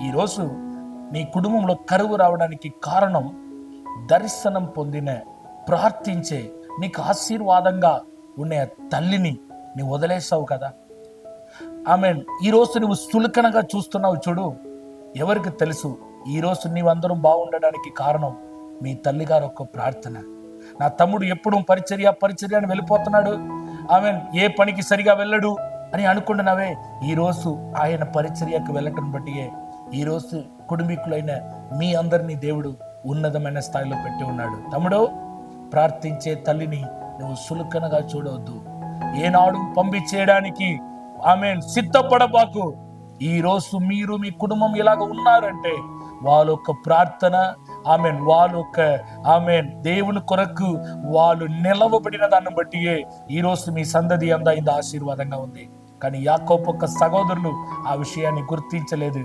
ఈరోజు నీ కుటుంబంలో కరువు రావడానికి కారణం దర్శనం పొందిన, ప్రార్థించే, నీకు ఆశీర్వాదంగా ఉండే తల్లిని నువ్వు వదిలేసావు కదా. ఈరోజు నువ్వు సులకనగా చూస్తున్నావు చూడు. ఎవరికి తెలుసు ఈరోజు నీవందరం బాగుండడానికి కారణం మీ తల్లిగారు ఒక ప్రార్థన. నా తమ్ముడు ఎప్పుడు పరిచర్య అని వెళ్ళిపోతున్నాడు, ఏ పనికి సరిగా వెళ్ళడు అని అనుకుంటున్నావే, ఈరోజు ఆయన పరిచర్యకు వెళ్ళటం బట్టియే ఈరోజు కుటుంబీకులైన మీ అందరినీ దేవుడు ఉన్నతమైన స్థాయిలో పెట్టి ఉన్నాడు. తమ్ముడు, ప్రార్థించే తల్లిని నువ్వు సులకనగా చూడవద్దు. ఏనాడు పంపించేయడానికి సిద్ధపడబాకు. ఈరోజు మీరు మీ కుటుంబం ఇలాగ ఉన్నారంటే వాళ్ళ యొక్క ప్రార్థన, వాళ్ళ యొక్క దేవుని కొరకు వాళ్ళు నిలవబడిన దాన్ని బట్టియే ఈరోజు మీ సందతి అంతా ఇంత ఆశీర్వాదంగా ఉంది. కానీ యాకోబు యొక్క సహోదరులు ఆ విషయాన్ని గుర్తించలేదు.